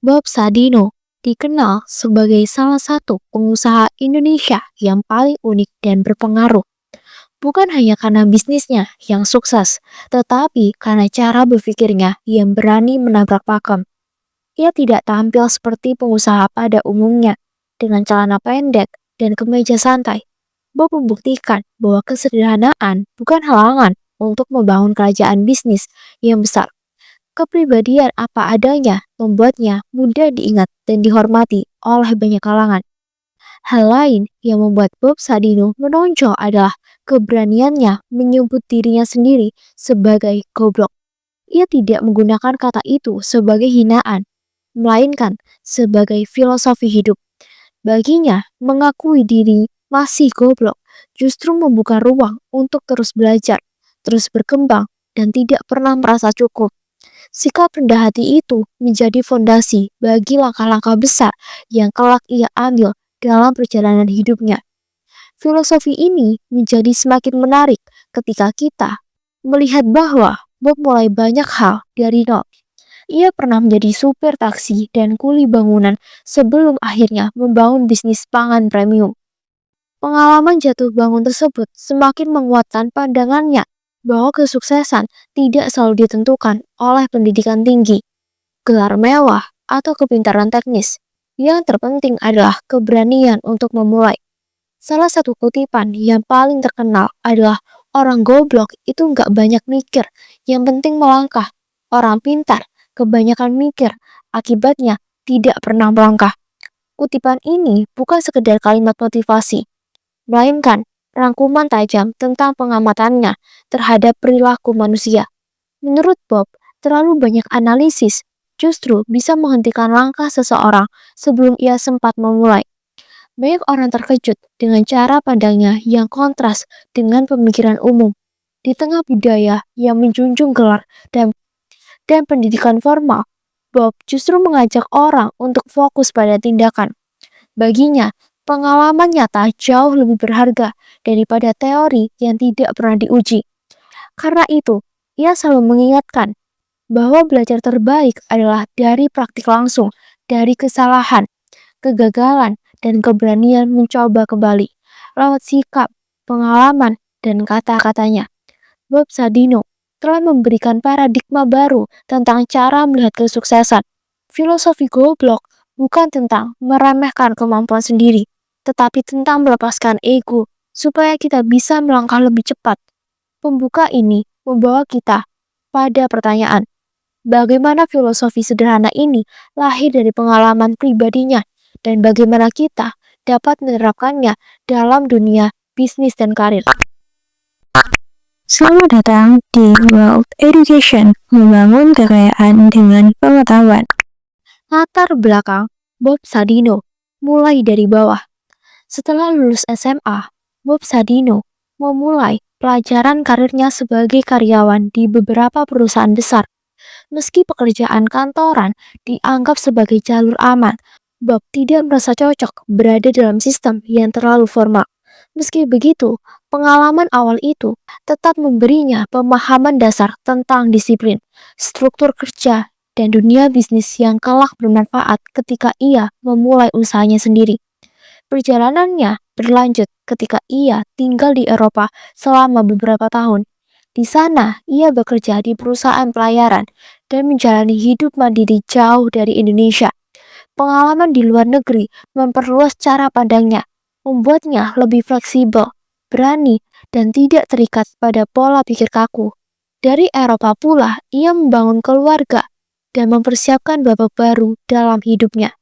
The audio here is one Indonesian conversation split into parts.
Bob Sadino dikenal sebagai salah satu pengusaha Indonesia yang paling unik dan berpengaruh. Bukan hanya karena bisnisnya yang sukses, tetapi karena cara berpikirnya yang berani menabrak pakem. Ia tidak tampil seperti pengusaha pada umumnya, dengan celana pendek dan kemeja santai. Bob membuktikan bahwa kesederhanaan bukan halangan untuk membangun kerajaan bisnis yang besar. Kepribadian apa adanya membuatnya mudah diingat dan dihormati oleh banyak kalangan. Hal lain yang membuat Bob Sadino menonjol adalah keberaniannya menyebut dirinya sendiri sebagai goblok. Ia tidak menggunakan kata itu sebagai hinaan, melainkan sebagai filosofi hidup. Baginya, mengakui diri masih goblok justru membuka ruang untuk terus belajar, terus berkembang, dan tidak pernah merasa cukup. Sikap rendah hati itu menjadi fondasi bagi langkah-langkah besar yang kelak ia ambil dalam perjalanan hidupnya. Filosofi ini menjadi semakin menarik ketika kita melihat bahwa Bob mulai banyak hal dari nol. Ia pernah menjadi supir taksi dan kuli bangunan sebelum akhirnya membangun bisnis pangan premium. Pengalaman jatuh bangun tersebut semakin menguatkan pandangannya bahwa kesuksesan tidak selalu ditentukan oleh pendidikan tinggi, gelar mewah, atau kepintaran teknis. Yang terpenting adalah keberanian untuk memulai. Salah satu kutipan yang paling terkenal adalah orang goblok itu nggak banyak mikir, yang penting melangkah. Orang pintar kebanyakan mikir, akibatnya tidak pernah melangkah. Kutipan ini bukan sekedar kalimat motivasi, melainkan rangkuman tajam tentang pengamatannya terhadap perilaku manusia. Menurut Bob, terlalu banyak analisis justru bisa menghentikan langkah seseorang sebelum ia sempat memulai. Banyak orang terkejut dengan cara pandangnya yang kontras dengan pemikiran umum. Di tengah budaya yang menjunjung gelar dan pendidikan formal, Bob justru mengajak orang untuk fokus pada tindakan. Baginya, pengalaman nyata jauh lebih berharga daripada teori yang tidak pernah diuji. Karena itu, ia selalu mengingatkan bahwa belajar terbaik adalah dari praktik langsung, dari kesalahan, kegagalan, dan keberanian mencoba kembali. Lewat sikap, pengalaman, dan kata-katanya, Bob Sadino telah memberikan paradigma baru tentang cara melihat kesuksesan. Filosofi goblok bukan tentang meremehkan kemampuan sendiri, tetapi tentang melepaskan ego supaya kita bisa melangkah lebih cepat. Pembuka ini membawa kita pada pertanyaan, bagaimana filosofi sederhana ini lahir dari pengalaman pribadinya dan bagaimana kita dapat menerapkannya dalam dunia bisnis dan karir. Selamat datang di World Education, membangun kekayaan dengan pengetahuan. Latar belakang Bob Sadino mulai dari bawah. Setelah lulus SMA, Bob Sadino memulai pelajaran karirnya sebagai karyawan di beberapa perusahaan besar. Meski pekerjaan kantoran dianggap sebagai jalur aman, Bob tidak merasa cocok berada dalam sistem yang terlalu formal. Meski begitu, pengalaman awal itu tetap memberinya pemahaman dasar tentang disiplin, struktur kerja, dan dunia bisnis yang kelak bermanfaat ketika ia memulai usahanya sendiri. Perjalanannya berlanjut ketika ia tinggal di Eropa selama beberapa tahun. Di sana, ia bekerja di perusahaan pelayaran dan menjalani hidup mandiri jauh dari Indonesia. Pengalaman di luar negeri memperluas cara pandangnya, membuatnya lebih fleksibel, berani, dan tidak terikat pada pola pikir kaku. Dari Eropa pula, ia membangun keluarga dan mempersiapkan babak baru dalam hidupnya.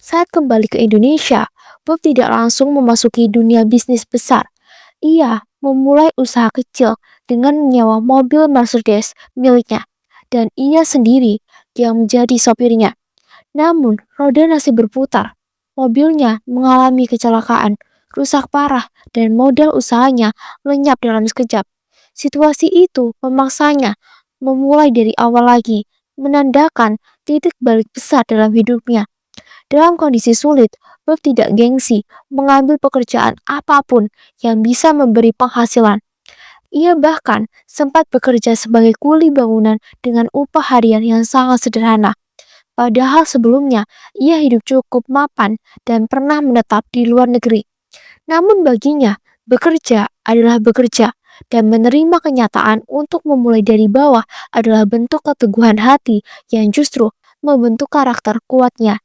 Saat kembali ke Indonesia, Bob tidak langsung memasuki dunia bisnis besar. Ia memulai usaha kecil dengan menyewa mobil Mercedes miliknya, dan ia sendiri yang menjadi sopirnya. Namun, roda masih berputar. Mobilnya mengalami kecelakaan, rusak parah, dan modal usahanya lenyap dalam sekejap. Situasi itu memaksanya memulai dari awal lagi, menandakan titik balik besar dalam hidupnya. Dalam kondisi sulit, Bob tidak gengsi mengambil pekerjaan apapun yang bisa memberi penghasilan. Ia bahkan sempat bekerja sebagai kuli bangunan dengan upah harian yang sangat sederhana. padahal sebelumnya ia hidup cukup mapan dan pernah menetap di luar negeri. Namun baginya, bekerja adalah bekerja, dan menerima kenyataan untuk memulai dari bawah adalah bentuk keteguhan hati yang justru membentuk karakter kuatnya.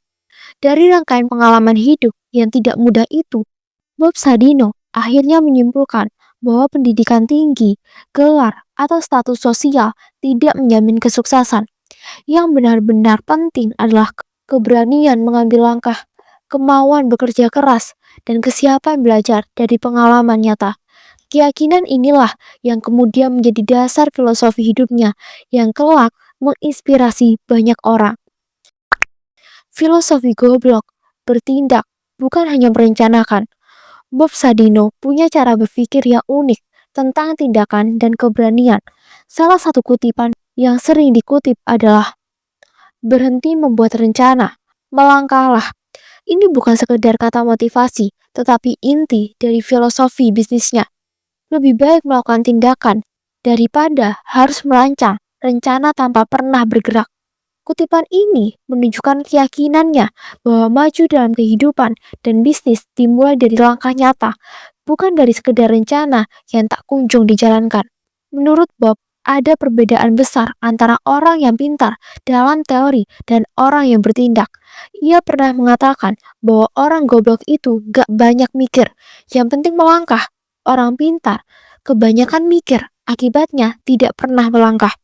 Dari rangkaian pengalaman hidup yang tidak mudah itu, Bob Sadino akhirnya menyimpulkan bahwa pendidikan tinggi, gelar, atau status sosial tidak menjamin kesuksesan. Yang benar-benar penting adalah keberanian mengambil langkah, kemauan bekerja keras, dan kesiapan belajar dari pengalaman nyata. Keyakinan inilah yang kemudian menjadi dasar filosofi hidupnya yang kelak menginspirasi banyak orang. Filosofi goblok, bertindak, bukan hanya merencanakan. Bob Sadino punya cara berpikir yang unik tentang tindakan dan keberanian. Salah satu kutipan yang sering dikutip adalah, "Berhenti membuat rencana, melangkahlah." Ini bukan sekedar kata motivasi, tetapi inti dari filosofi bisnisnya. Lebih baik melakukan tindakan daripada harus merancang rencana tanpa pernah bergerak. Kutipan ini menunjukkan keyakinannya bahwa maju dalam kehidupan dan bisnis dimulai dari langkah nyata, bukan dari sekedar rencana yang tak kunjung dijalankan. Menurut Bob, ada perbedaan besar antara orang yang pintar dalam teori dan orang yang bertindak. Ia pernah mengatakan bahwa orang goblok itu gak banyak mikir, yang penting melangkah. Orang pintar kebanyakan mikir, akibatnya tidak pernah melangkah.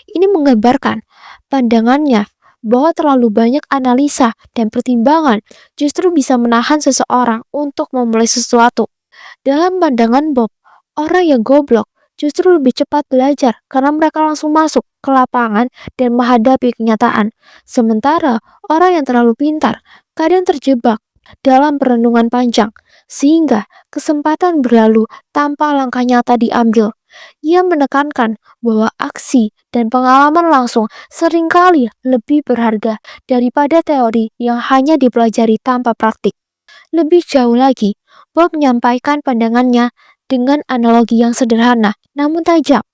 Ini menggambarkan pandangannya bahwa terlalu banyak analisa dan pertimbangan justru bisa menahan seseorang untuk memulai sesuatu. Dalam pandangan Bob, orang yang goblok justru lebih cepat belajar karena mereka langsung masuk ke lapangan dan menghadapi kenyataan. Sementara orang yang terlalu pintar kadang terjebak dalam perenungan panjang, sehingga kesempatan berlalu tanpa langkah nyata diambil. Ia menekankan bahwa aksi dan pengalaman langsung seringkali lebih berharga daripada teori yang hanya dipelajari tanpa praktik. Lebih jauh lagi, Bob menyampaikan pandangannya dengan analogi yang sederhana namun tajam.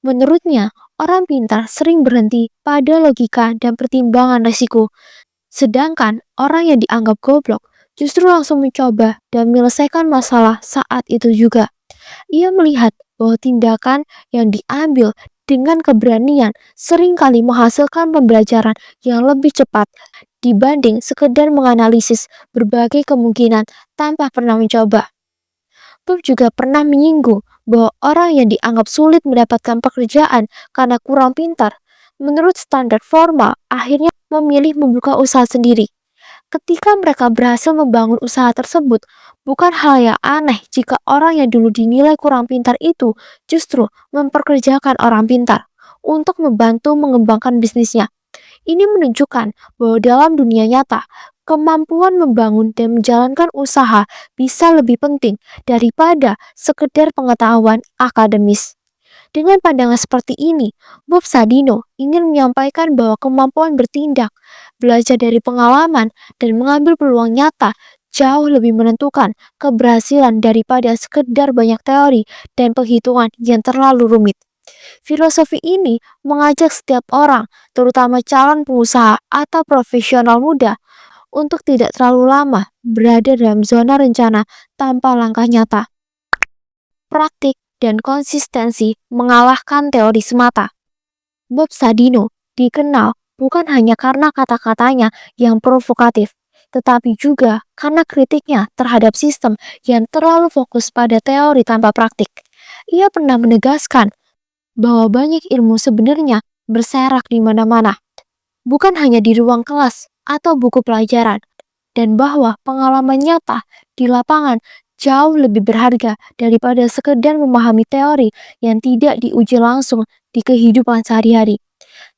Menurutnya, orang pintar sering berhenti pada logika dan pertimbangan risiko, sedangkan orang yang dianggap goblok justru langsung mencoba dan menyelesaikan masalah saat itu juga. Ia melihat bahwa tindakan yang diambil dengan keberanian seringkali menghasilkan pembelajaran yang lebih cepat dibanding sekedar menganalisis berbagai kemungkinan tanpa pernah mencoba. Bob juga pernah menyinggung bahwa orang yang dianggap sulit mendapatkan pekerjaan karena kurang pintar, menurut standar formal, akhirnya memilih membuka usaha sendiri. Ketika mereka berhasil membangun usaha tersebut, bukan hal yang aneh jika orang yang dulu dinilai kurang pintar itu justru memperkerjakan orang pintar untuk membantu mengembangkan bisnisnya. Ini menunjukkan bahwa dalam dunia nyata, kemampuan membangun dan menjalankan usaha bisa lebih penting daripada sekedar pengetahuan akademis. Dengan pandangan seperti ini, Bob Sadino ingin menyampaikan bahwa kemampuan bertindak, belajar dari pengalaman, dan mengambil peluang nyata jauh lebih menentukan keberhasilan daripada sekedar banyak teori dan penghitungan yang terlalu rumit. Filosofi ini mengajak setiap orang, terutama calon pengusaha atau profesional muda, untuk tidak terlalu lama berada dalam zona rencana tanpa langkah nyata. Praktik dan konsistensi mengalahkan teori semata. Bob Sadino dikenal bukan hanya karena kata-katanya yang provokatif, tetapi juga karena kritiknya terhadap sistem yang terlalu fokus pada teori tanpa praktik. Ia pernah menegaskan bahwa banyak ilmu sebenarnya berserak di mana-mana, bukan hanya di ruang kelas atau buku pelajaran, dan bahwa pengalaman nyata di lapangan jauh lebih berharga daripada sekedar memahami teori yang tidak diuji langsung di kehidupan sehari-hari.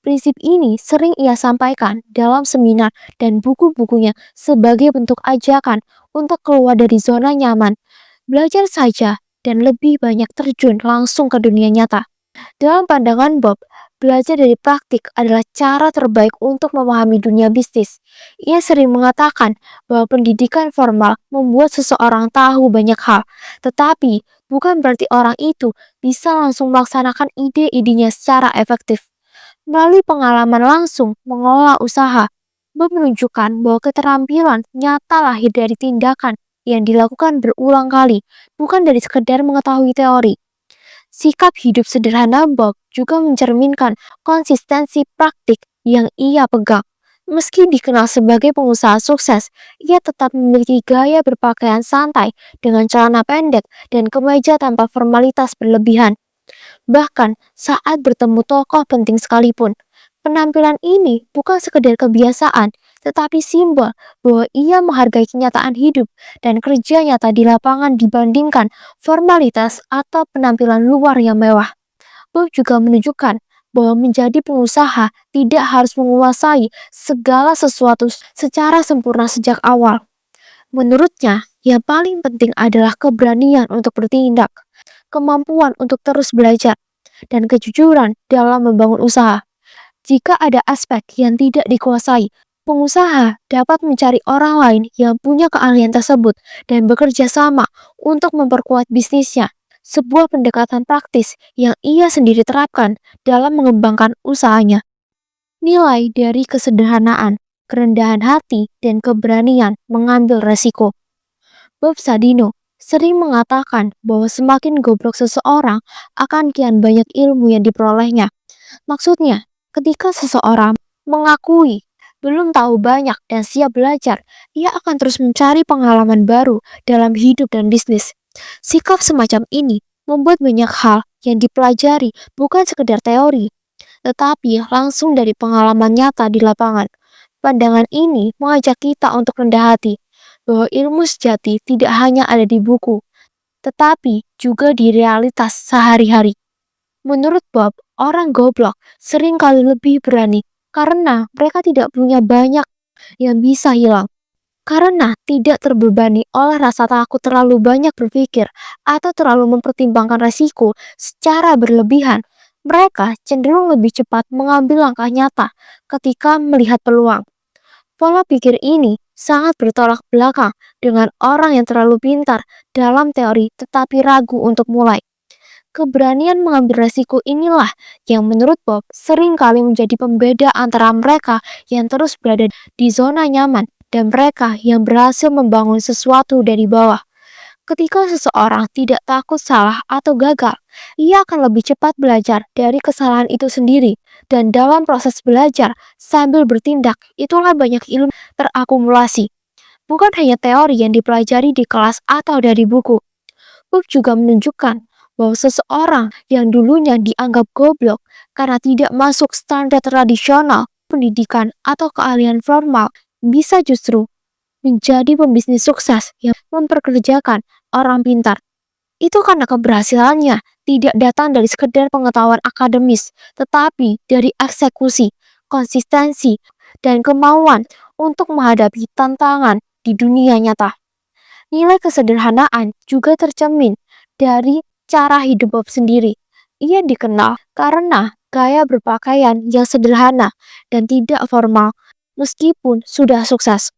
Prinsip ini sering ia sampaikan dalam seminar dan buku-bukunya sebagai bentuk ajakan untuk keluar dari zona nyaman, belajar saja, dan lebih banyak terjun langsung ke dunia nyata. Dalam pandangan Bob, belajar dari praktik adalah cara terbaik untuk memahami dunia bisnis. Ia sering mengatakan bahwa pendidikan formal membuat seseorang tahu banyak hal, tetapi bukan berarti orang itu bisa langsung melaksanakan ide-idenya secara efektif. Melalui pengalaman langsung mengelola usaha, Bob menunjukkan bahwa keterampilan nyata lahir dari tindakan yang dilakukan berulang kali, bukan dari sekedar mengetahui teori. Sikap hidup sederhana Bob juga mencerminkan konsistensi praktik yang ia pegang. Meski dikenal sebagai pengusaha sukses, ia tetap memiliki gaya berpakaian santai dengan celana pendek dan kemeja tanpa formalitas berlebihan. Bahkan saat bertemu tokoh penting sekalipun, penampilan ini bukan sekedar kebiasaan, tetapi simbol bahwa ia menghargai kenyataan hidup dan kerja nyata di lapangan dibandingkan formalitas atau penampilan luar yang mewah. Bob juga menunjukkan bahwa menjadi pengusaha tidak harus menguasai segala sesuatu secara sempurna sejak awal. Menurutnya, yang paling penting adalah keberanian untuk bertindak, kemampuan untuk terus belajar, dan kejujuran dalam membangun usaha. Jika ada aspek yang tidak dikuasai, pengusaha dapat mencari orang lain yang punya keahlian tersebut dan bekerja sama untuk memperkuat bisnisnya. Sebuah pendekatan praktis yang ia sendiri terapkan dalam mengembangkan usahanya. Nilai dari kesederhanaan, kerendahan hati, dan keberanian mengambil resiko. Bob Sadino sering mengatakan bahwa semakin goblok seseorang akan kian banyak ilmu yang diperolehnya. Maksudnya, ketika seseorang mengakui belum tahu banyak dan siap belajar, ia akan terus mencari pengalaman baru dalam hidup dan bisnis. Sikap semacam ini membuat banyak hal yang dipelajari bukan sekedar teori, tetapi langsung dari pengalaman nyata di lapangan. Pandangan ini mengajak kita untuk rendah hati, bahwa ilmu sejati tidak hanya ada di buku, tetapi juga di realitas sehari-hari. Menurut Bob, orang goblok sering kali lebih berani karena mereka tidak punya banyak yang bisa hilang. Karena tidak terbebani oleh rasa takut terlalu banyak berpikir atau terlalu mempertimbangkan resiko secara berlebihan, mereka cenderung lebih cepat mengambil langkah nyata ketika melihat peluang. Pola pikir ini sangat bertolak belakang dengan orang yang terlalu pintar dalam teori tetapi ragu untuk mulai. Keberanian mengambil resiko inilah yang menurut Bob sering kali menjadi pembeda antara mereka yang terus berada di zona nyaman dan mereka yang berhasil membangun sesuatu dari bawah. Ketika seseorang tidak takut salah atau gagal, ia akan lebih cepat belajar dari kesalahan itu sendiri. Dan dalam proses belajar sambil bertindak, itulah banyak ilmu terakumulasi. Bukan hanya teori yang dipelajari di kelas atau dari buku. Book juga menunjukkan bahwa seseorang yang dulunya dianggap goblok karena tidak masuk standar tradisional pendidikan atau keahlian formal bisa justru menjadi pembisnis sukses yang memperkerjakan orang pintar. Itu karena keberhasilannya tidak datang dari sekedar pengetahuan akademis, tetapi dari eksekusi, konsistensi, dan kemauan untuk menghadapi tantangan di dunia nyata. Nilai kesederhanaan juga tercermin dari cara hidup Bob sendiri. Ia dikenal karena gaya berpakaian yang sederhana dan tidak formal, meskipun sudah sukses.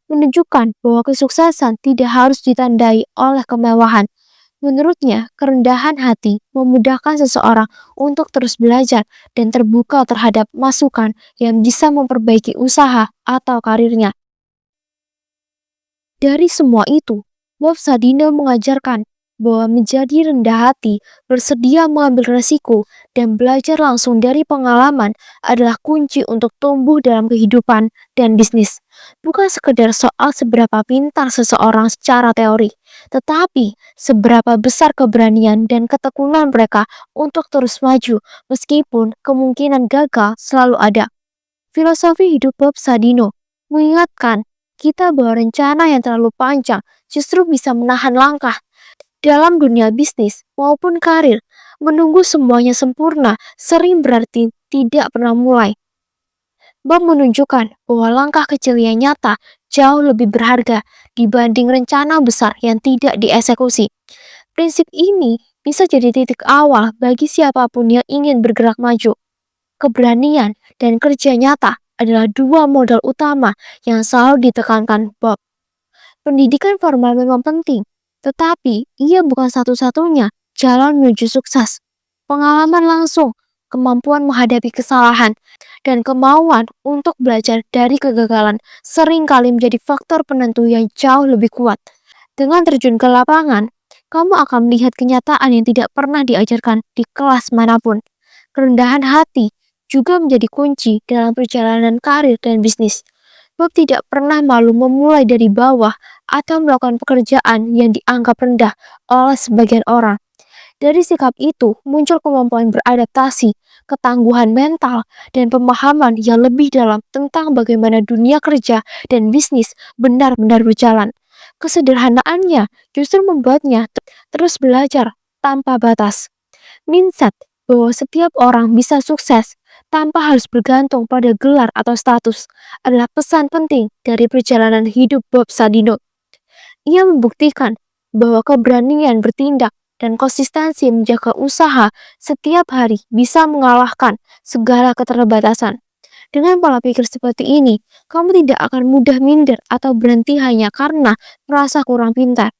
Menunjukkan bahwa kesuksesan tidak harus ditandai oleh kemewahan. Menurutnya, kerendahan hati memudahkan seseorang untuk terus belajar dan terbuka terhadap masukan yang bisa memperbaiki usaha atau karirnya. Dari semua itu, Bob Sadino mengajarkan bahwa menjadi rendah hati, bersedia mengambil resiko, dan belajar langsung dari pengalaman adalah kunci untuk tumbuh dalam kehidupan dan bisnis. Bukan sekedar soal seberapa pintar seseorang secara teori, tetapi seberapa besar keberanian dan ketekunan mereka untuk terus maju meskipun kemungkinan gagal selalu ada. Filosofi hidup Bob Sadino mengingatkan kita bahwa rencana yang terlalu panjang justru bisa menahan langkah. Dalam dunia bisnis maupun karir, menunggu semuanya sempurna sering berarti tidak pernah mulai. Bob menunjukkan bahwa langkah kecil yang nyata jauh lebih berharga dibanding rencana besar yang tidak dieksekusi. Prinsip ini bisa jadi titik awal bagi siapapun yang ingin bergerak maju. Keberanian dan kerja nyata adalah dua modal utama yang selalu ditekankan Bob. Pendidikan formal memang penting, tetapi ia bukan satu-satunya jalan menuju sukses. Pengalaman langsung, kemampuan menghadapi kesalahan, dan kemauan untuk belajar dari kegagalan seringkali menjadi faktor penentu yang jauh lebih kuat. Dengan terjun ke lapangan, kamu akan melihat kenyataan yang tidak pernah diajarkan di kelas manapun. Kerendahan hati juga menjadi kunci dalam perjalanan karir dan bisnis. Bob tidak pernah malu memulai dari bawah atau melakukan pekerjaan yang dianggap rendah oleh sebagian orang. Dari sikap itu muncul kemampuan beradaptasi, ketangguhan mental, dan pemahaman yang lebih dalam tentang bagaimana dunia kerja dan bisnis benar-benar berjalan. Kesederhanaannya justru membuatnya terus belajar tanpa batas. Mindset bahwa setiap orang bisa sukses tanpa harus bergantung pada gelar atau status adalah pesan penting dari perjalanan hidup Bob Sadino. Ia membuktikan bahwa keberanian bertindak dan konsistensi menjaga usaha setiap hari bisa mengalahkan segala keterbatasan. Dengan pola pikir seperti ini, kamu tidak akan mudah minder atau berhenti hanya karena merasa kurang pintar.